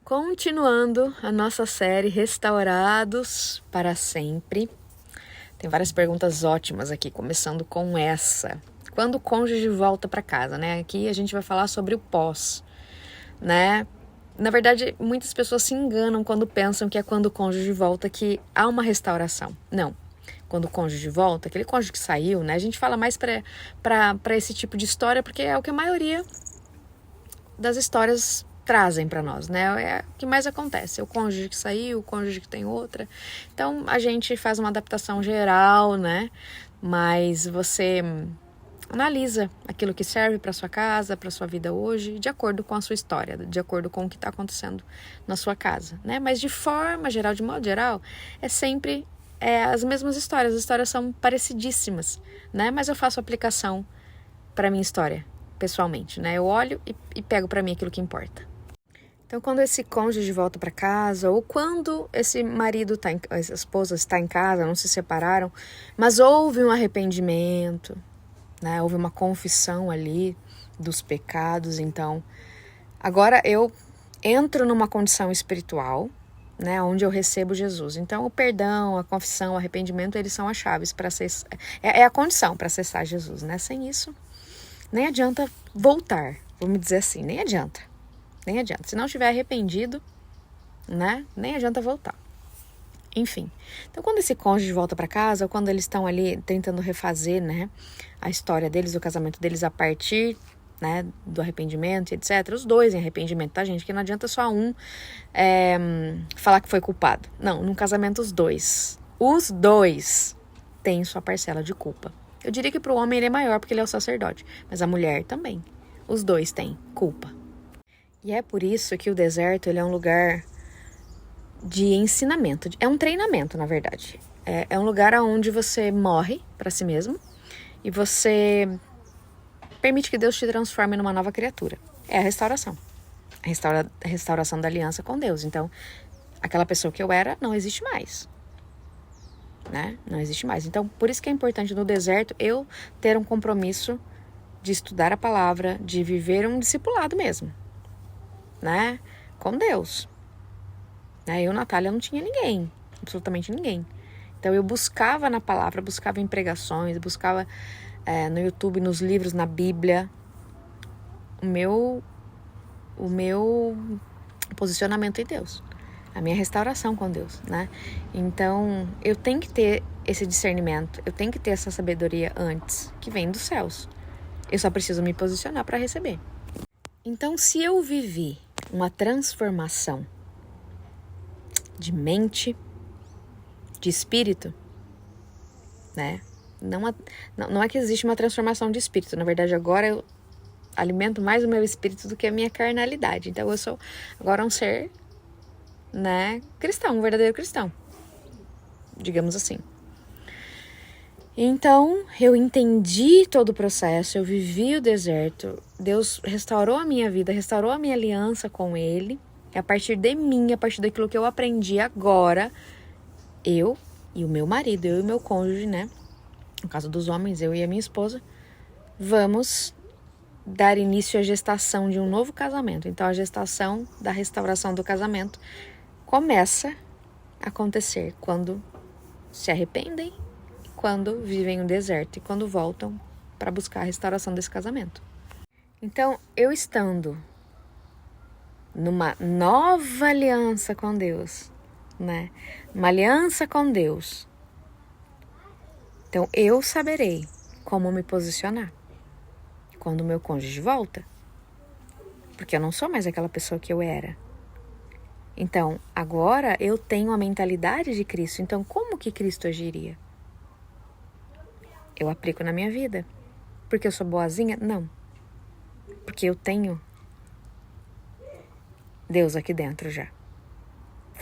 Continuando a nossa série Restaurados para Sempre. Tem várias perguntas ótimas aqui, começando com essa. Quando o cônjuge volta para casa, né? Aqui a gente vai falar sobre o pós, né? Na verdade, muitas pessoas se enganam quando pensam que é quando o cônjuge volta que há uma restauração. Não. Quando o cônjuge volta, aquele cônjuge que saiu, né? A gente fala mais para esse tipo de história porque é o que a maioria das histórias trazem para nós, né? É o que mais acontece. O cônjuge que saiu, o cônjuge que tem outra. Então, a gente faz uma adaptação geral, né? Mas você analisa aquilo que serve para sua casa, para sua vida hoje, de acordo com a sua história, de acordo com o que está acontecendo na sua casa, né? Mas de forma geral, de modo geral, é sempre as mesmas histórias. As histórias são parecidíssimas, né? Mas eu faço aplicação para minha história, pessoalmente, né? Eu olho e pego para mim aquilo que importa. Então, quando esse cônjuge volta para casa, ou quando essa esposa está em casa, não se separaram, mas houve um arrependimento, né? Houve uma confissão ali dos pecados. Então, agora eu entro numa condição espiritual, né? Onde eu recebo Jesus. Então, o perdão, a confissão, o arrependimento, eles são as chaves para acessar, é a condição para acessar Jesus, né? Sem isso, nem adianta voltar, vamos dizer assim, nem adianta. Se não estiver arrependido, né, nem adianta voltar. Enfim, então quando esse cônjuge volta para casa, ou quando eles estão ali tentando refazer, né, a história deles, o casamento deles a partir, né, do arrependimento, etc. Os dois em arrependimento, tá, gente? Que não adianta só um falar que foi culpado. Não, num casamento os dois têm sua parcela de culpa. Eu diria que para o homem ele é maior porque ele é o sacerdote, mas a mulher também. Os dois têm culpa. E é por isso que o deserto ele é um lugar de ensinamento. É um treinamento, na verdade. É um lugar onde você morre para si mesmo e você permite que Deus te transforme numa nova criatura. É a restauração. A restauração da aliança com Deus. Então, aquela pessoa que eu era não existe mais. Né? Não existe mais. Então, por isso que é importante no deserto eu ter um compromisso de estudar a palavra, de viver um discipulado mesmo. Né? Com Deus. Né? Eu, Natália, não tinha ninguém, absolutamente ninguém. Então eu buscava na palavra, buscava em pregações, buscava no YouTube, nos livros, na Bíblia, o meu posicionamento em Deus, a minha restauração com Deus, né? Então eu tenho que ter esse discernimento, eu tenho que ter essa sabedoria antes, que vem dos céus. Eu só preciso me posicionar para receber. Então, se eu vivi uma transformação de mente, de espírito, né? Não é que existe uma transformação de espírito. Na verdade, agora eu alimento mais o meu espírito do que a minha carnalidade. Então, eu sou agora um ser, né, cristão, um verdadeiro cristão, digamos assim. Então, eu entendi todo o processo, eu vivi o deserto, Deus restaurou a minha vida, restaurou a minha aliança com Ele, e a partir de mim, a partir daquilo que eu aprendi agora, eu e o meu marido, eu e o meu cônjuge, né, no caso dos homens, eu e a minha esposa, vamos dar início à gestação de um novo casamento. Então, a gestação da restauração do casamento começa a acontecer quando se arrependem, quando vivem o deserto e quando voltam para buscar a restauração desse casamento. Então, eu estando numa nova aliança com Deus, né? Uma aliança com Deus. Então, eu saberei como me posicionar quando o meu cônjuge volta. Porque eu não sou mais aquela pessoa que eu era. Então, agora eu tenho a mentalidade de Cristo. Então, como que Cristo agiria? Eu aplico na minha vida. Porque eu sou boazinha? Não. Porque eu tenho Deus aqui dentro já.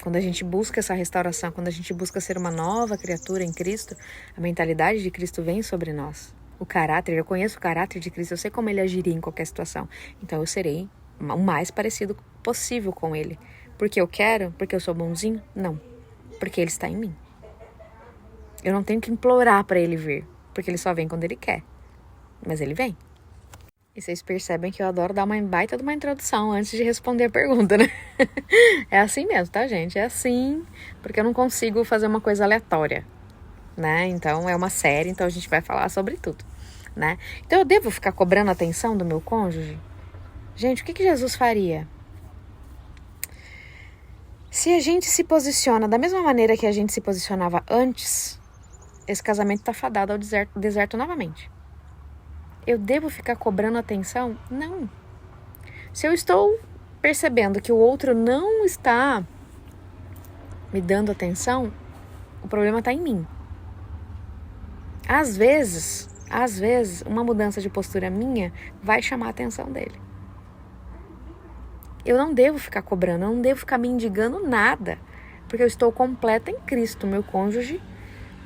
Quando a gente busca essa restauração, quando a gente busca ser uma nova criatura em Cristo, a mentalidade de Cristo vem sobre nós. O caráter, eu conheço o caráter de Cristo, eu sei como ele agiria em qualquer situação. Então eu serei o mais parecido possível com ele. Porque eu quero? Porque eu sou bonzinho? Não. Porque ele está em mim. Eu não tenho que implorar para ele vir. Porque ele só vem quando ele quer. Mas ele vem. E vocês percebem que eu adoro dar uma baita de uma introdução antes de responder a pergunta, né? É assim mesmo, tá, gente? É assim, porque eu não consigo fazer uma coisa aleatória, né? Então, é uma série, então a gente vai falar sobre tudo, né? Então, eu devo ficar cobrando a atenção do meu cônjuge? Gente, o que Jesus faria? Se a gente se posiciona da mesma maneira que a gente se posicionava antes, esse casamento tá fadado ao deserto novamente. Eu devo ficar cobrando atenção? Não. Se eu estou percebendo que o outro não está me dando atenção, o problema está em mim. Às vezes, uma mudança de postura minha vai chamar a atenção dele. Eu não devo ficar cobrando, eu não devo ficar mendigando nada, porque eu estou completa em Cristo. Meu cônjuge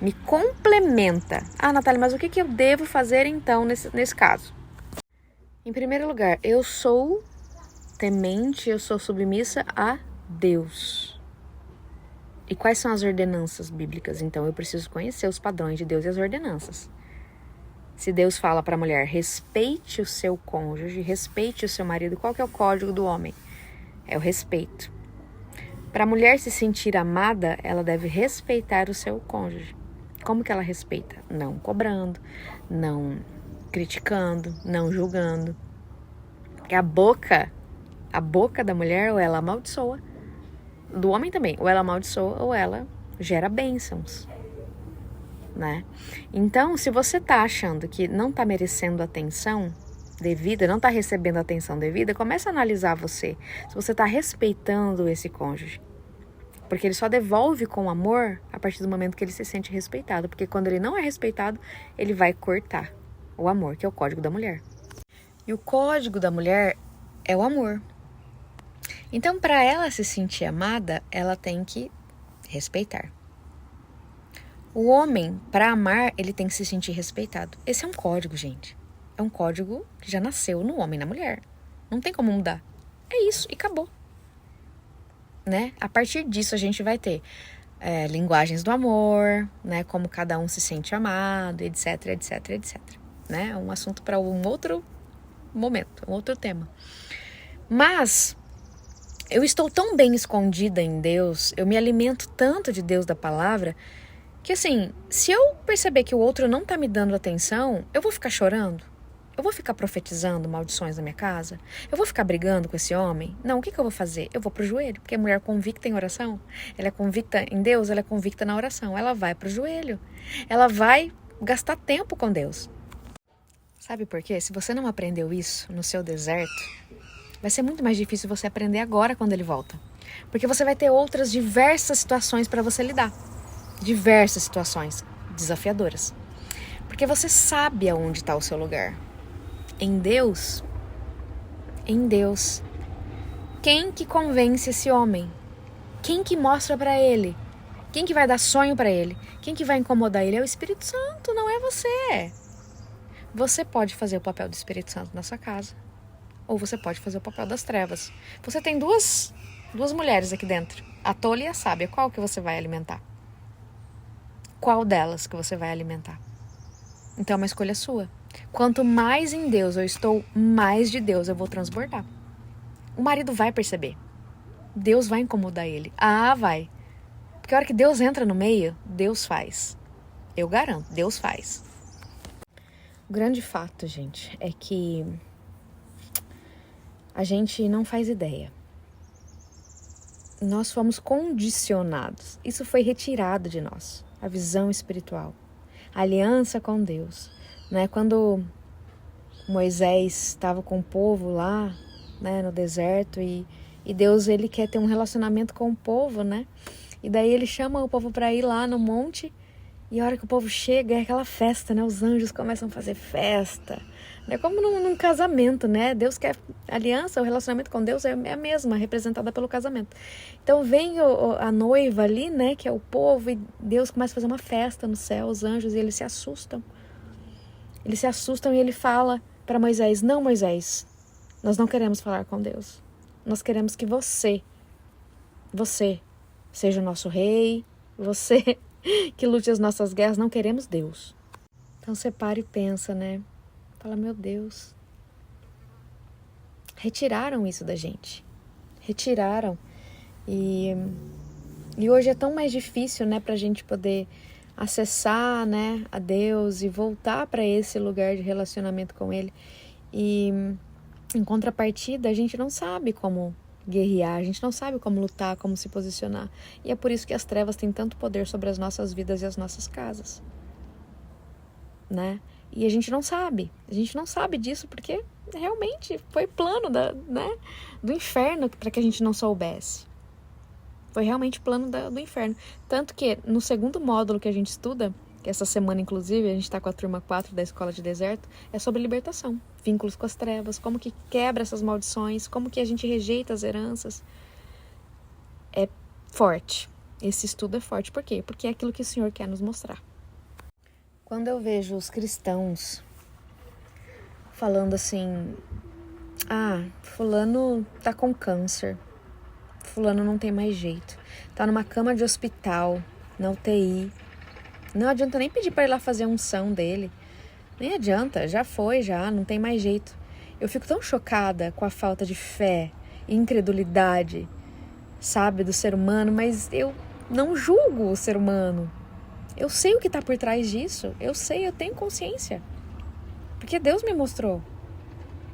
me complementa. Ah, Natália, mas o que eu devo fazer então nesse caso? Em primeiro lugar, eu sou temente, eu sou submissa a Deus. E quais são as ordenanças bíblicas? Então, eu preciso conhecer os padrões de Deus e as ordenanças. Se Deus fala para a mulher, respeite o seu cônjuge, respeite o seu marido, qual que é o código do homem? É o respeito. Para a mulher se sentir amada, ela deve respeitar o seu cônjuge. Como que ela respeita? Não cobrando, não criticando, não julgando. Porque a boca da mulher, ou ela amaldiçoa, do homem também, ou ela amaldiçoa, ou ela gera bênçãos, né? Então, se você tá achando que não tá merecendo atenção devida, não tá recebendo atenção devida, começa a analisar você, se você tá respeitando esse cônjuge. Porque ele só devolve com amor a partir do momento que ele se sente respeitado. Porque quando ele não é respeitado, ele vai cortar o amor, que é o código da mulher. E o código da mulher é o amor. Então, para ela se sentir amada, ela tem que respeitar. O homem, para amar, ele tem que se sentir respeitado. Esse é um código, gente. É um código que já nasceu no homem e na mulher. Não tem como mudar. É isso, e acabou. Né? A partir disso a gente vai ter linguagens do amor, né? Como cada um se sente amado, etc, etc, etc. Né? É um assunto para um outro momento, um outro tema. Mas eu estou tão bem escondida em Deus, eu me alimento tanto de Deus, da palavra, que assim, se eu perceber que o outro não está me dando atenção, eu vou ficar chorando? Eu vou ficar profetizando maldições na minha casa? Eu vou ficar brigando com esse homem? Não, o que eu vou fazer? Eu vou pro joelho, porque a mulher convicta em oração, ela é convicta em Deus, ela é convicta na oração. Ela vai pro joelho, ela vai gastar tempo com Deus. Sabe por quê? Se você não aprendeu isso no seu deserto, vai ser muito mais difícil você aprender agora quando ele volta. Porque você vai ter outras diversas situações para você lidar. Diversas situações desafiadoras. Porque você sabe aonde está o seu lugar. Em Deus, quem que convence esse homem? Quem que mostra para ele? Quem que vai dar sonho para ele? Quem que vai incomodar ele? É o Espírito Santo, não é você. Você pode fazer o papel do Espírito Santo na sua casa. Ou você pode fazer o papel das trevas. Você tem duas mulheres aqui dentro, a tola e a sábia. Qual que você vai alimentar? Qual delas que você vai alimentar? Então é uma escolha sua. Quanto mais em Deus eu estou, mais de Deus eu vou transbordar. O marido vai perceber. Deus vai incomodar ele. Ah, vai. Porque a hora que Deus entra no meio, Deus faz. Eu garanto, Deus faz. O grande fato, gente, é que a gente não faz ideia. Nós fomos condicionados. Isso foi retirado de nós. A visão espiritual. A aliança com Deus. Né? Quando Moisés estava com o povo lá, né, no deserto, e Deus, ele quer ter um relacionamento com o povo, né? E daí ele chama o povo para ir lá no monte, e a hora que o povo chega é aquela festa, né? Os anjos começam a fazer festa, né? Como num casamento, né? Deus quer aliança, o relacionamento com Deus é a mesma, representada pelo casamento. Então vem a noiva ali, né, que é o povo, e Deus começa a fazer uma festa no céu, os anjos, e eles se assustam. Eles se assustam e ele fala para Moisés, não, Moisés, nós não queremos falar com Deus. Nós queremos que você seja o nosso rei, você que lute as nossas guerras, não queremos Deus. Então você para e pensa, né? Fala, meu Deus, retiraram isso da gente. Retiraram. E hoje é tão mais difícil, né, pra gente poder acessar, né, a Deus e voltar para esse lugar de relacionamento com Ele. E em contrapartida, a gente não sabe como guerrear, a gente não sabe como lutar, como se posicionar. E é por isso que as trevas têm tanto poder sobre as nossas vidas e as nossas casas, né? E a gente não sabe disso porque realmente foi plano do inferno para que a gente não soubesse. Foi realmente plano do inferno. Tanto que no segundo módulo que a gente estuda, que essa semana inclusive, a gente está com a turma 4 da Escola de Deserto, é sobre libertação, vínculos com as trevas, como que quebra essas maldições, como que a gente rejeita as heranças. É forte. Esse estudo é forte. Por quê? Porque é aquilo que o Senhor quer nos mostrar. Quando eu vejo os cristãos falando assim, fulano tá com câncer, fulano não tem mais jeito, tá numa cama de hospital, na UTI, não adianta nem pedir para ir lá fazer a unção dele, nem adianta, já foi, não tem mais jeito. Eu fico tão chocada com a falta de fé e incredulidade, sabe, do ser humano, mas eu não julgo o ser humano. Eu sei o que está por trás disso. Eu tenho consciência. Porque Deus me mostrou.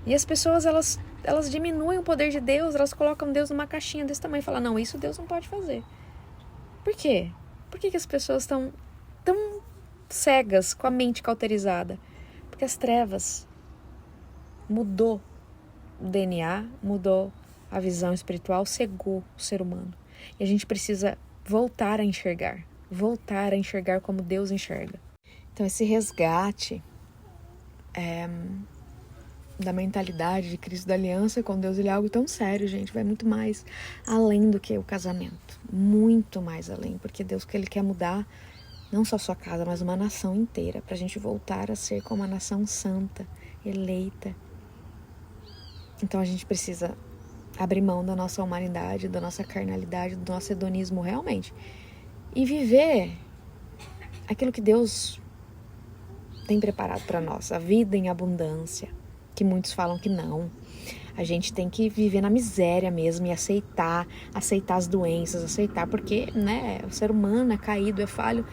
E as pessoas, elas diminuem o poder de Deus, elas colocam Deus numa caixinha desse tamanho e falam, não, isso Deus não pode fazer. Por quê? Por que as pessoas estão tão cegas, com a mente cauterizada? Porque as trevas mudou o DNA, mudou a visão espiritual, cegou o ser humano. E a gente precisa voltar a enxergar como Deus enxerga. Então esse resgate da mentalidade de Cristo da aliança com Deus, ele é algo tão sério, gente, vai muito mais além do que o casamento, muito mais além, porque Deus, que Ele quer mudar não só a sua casa, mas uma nação inteira, pra gente voltar a ser como uma nação santa, eleita. Então a gente precisa abrir mão da nossa humanidade, da nossa carnalidade, do nosso hedonismo realmente, e viver aquilo que Deus tem preparado para nós, a vida em abundância, que muitos falam que não. A gente tem que viver na miséria mesmo e aceitar as doenças, aceitar, porque, né, o ser humano é caído, é falho.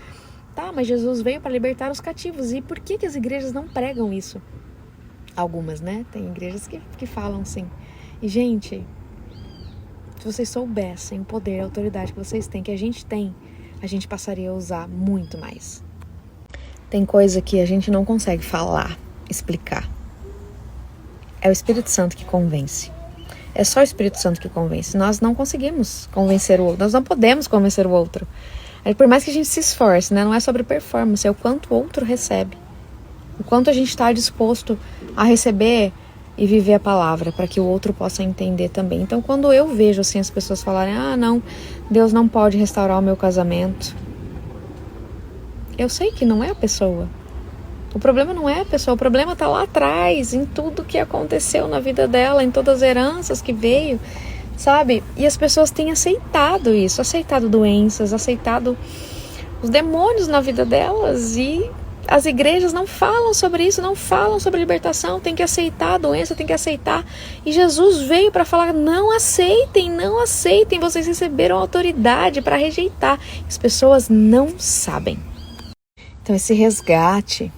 Tá, mas Jesus veio para libertar os cativos. E por que as igrejas não pregam isso? Algumas, né? Tem igrejas que falam sim. E, gente, se vocês soubessem o poder, a autoridade que vocês têm, que a gente passaria a usar muito mais. Tem coisa que a gente não consegue falar, explicar. É o Espírito Santo que convence. É só o Espírito Santo que convence. Nós não conseguimos convencer o outro. Nós não podemos convencer o outro. Por mais que a gente se esforce, né? Não é sobre performance, é o quanto o outro recebe. O quanto a gente está disposto a receber e viver a palavra, para que o outro possa entender também. Então, quando eu vejo assim as pessoas falarem, não, Deus não pode restaurar o meu casamento. Eu sei que não é a pessoa. O problema não é a pessoa, o problema está lá atrás, em tudo que aconteceu na vida dela, em todas as heranças que veio, sabe? E as pessoas têm aceitado isso, aceitado doenças, aceitado os demônios na vida delas, e as igrejas não falam sobre isso, não falam sobre libertação, tem que aceitar a doença, tem que aceitar. E Jesus veio para falar, não aceitem, vocês receberam autoridade para rejeitar. As pessoas não sabem. Então esse resgate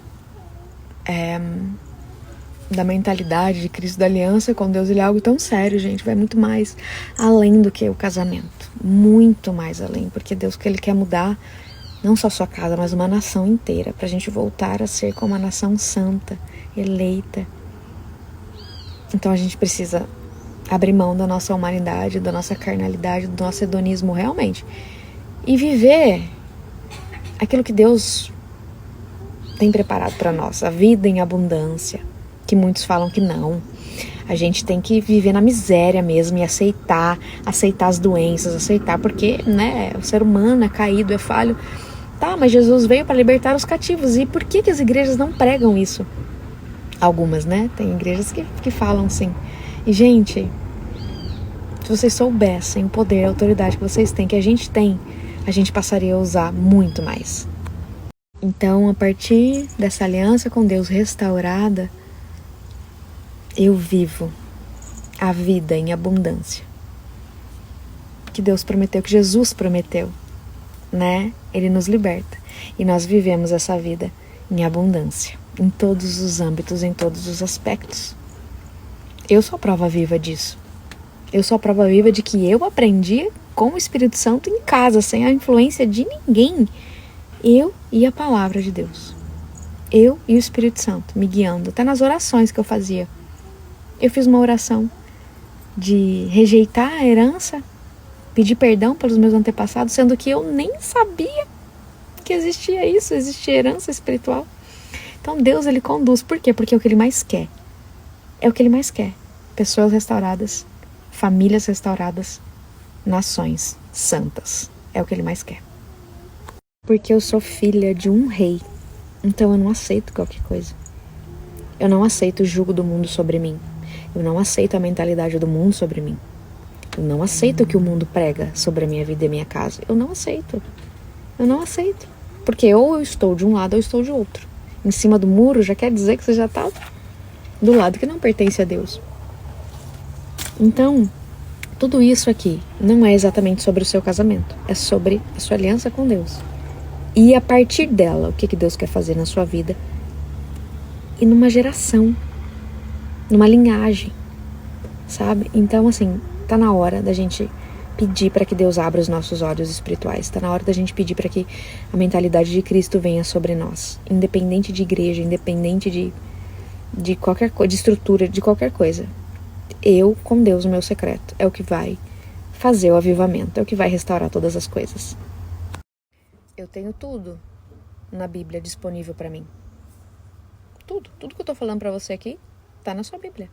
da mentalidade de Cristo da aliança com Deus, ele é algo tão sério, gente, vai muito mais além do que o casamento, muito mais além, porque Deus, que Ele quer mudar não só a sua casa, mas uma nação inteira, pra gente voltar a ser como uma nação santa, eleita. Então a gente precisa abrir mão da nossa humanidade, da nossa carnalidade, do nosso hedonismo realmente, e viver aquilo que Deus tem preparado para nós, a vida em abundância, que muitos falam que não. A gente tem que viver na miséria mesmo e aceitar as doenças, aceitar, porque, né, o ser humano é caído, é falho. Tá, mas Jesus veio para libertar os cativos. E por que as igrejas não pregam isso? Algumas, né? Tem igrejas que falam sim. E, gente, se vocês soubessem o poder, a autoridade que vocês têm, que a gente passaria a usar muito mais. Então, a partir dessa aliança com Deus restaurada, eu vivo a vida em abundância. Que Deus prometeu, que Jesus prometeu, né? Ele nos liberta. E nós vivemos essa vida em abundância, em todos os âmbitos, em todos os aspectos. Eu sou a prova viva disso. Eu sou a prova viva de que eu aprendi com o Espírito Santo em casa, sem a influência de ninguém. Eu e a palavra de Deus. Eu e o Espírito Santo me guiando, até nas orações que eu fazia. Eu fiz uma oração de rejeitar a herança, pedir perdão pelos meus antepassados, sendo que eu nem sabia que existia isso, existia herança espiritual. Então Deus, ele conduz. Por quê? Porque é o que ele mais quer. É o que ele mais quer. Pessoas restauradas, famílias restauradas, nações santas. É o que ele mais quer. Porque eu sou filha de um rei. Então eu não aceito qualquer coisa. Eu não aceito o jugo do mundo sobre mim. Eu não aceito a mentalidade do mundo sobre mim. Eu não aceito o que o mundo prega sobre a minha vida e a minha casa. Eu não aceito. Eu não aceito. Porque ou eu estou de um lado ou eu estou de outro. Em cima do muro já quer dizer que você já está do lado que não pertence a Deus. Então, tudo isso aqui não é exatamente sobre o seu casamento. É sobre a sua aliança com Deus. E a partir dela, o que Deus quer fazer na sua vida. E numa geração. Numa linhagem. Sabe? Então, assim, tá na hora da gente pedir para que Deus abra os nossos olhos espirituais. Tá na hora da gente pedir para que a mentalidade de Cristo venha sobre nós. Independente de igreja, independente de qualquer coisa, de estrutura, de qualquer coisa. Eu, com Deus, o meu secreto, é o que vai fazer o avivamento, é o que vai restaurar todas as coisas. Eu tenho tudo na Bíblia disponível para mim. Tudo que eu tô falando para você aqui tá na sua Bíblia.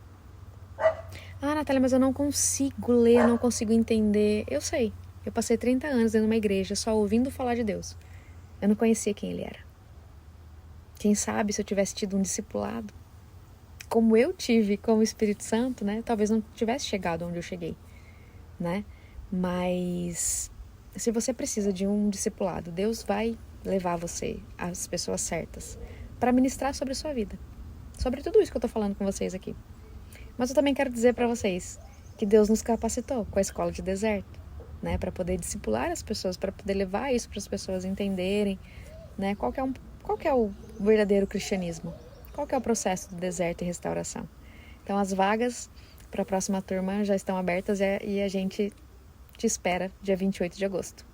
Ah, Natália, mas eu não consigo ler, eu não consigo entender. Eu sei, eu passei 30 anos dentro de uma igreja só ouvindo falar de Deus. Eu não conhecia quem ele era. Quem sabe se eu tivesse tido um discipulado, como eu tive com o Espírito Santo, né? Talvez não tivesse chegado onde eu cheguei, né? Mas se você precisa de um discipulado, Deus vai levar você às pessoas certas para ministrar sobre a sua vida. Sobre tudo isso que eu tô falando com vocês aqui. Mas eu também quero dizer para vocês que Deus nos capacitou com a escola de deserto, né? Para poder discipular as pessoas, para poder levar isso para as pessoas entenderem, né? Qual que é o verdadeiro cristianismo? Qual que é o processo de deserto e restauração? Então as vagas para a próxima turma já estão abertas e a gente te espera dia 28 de agosto.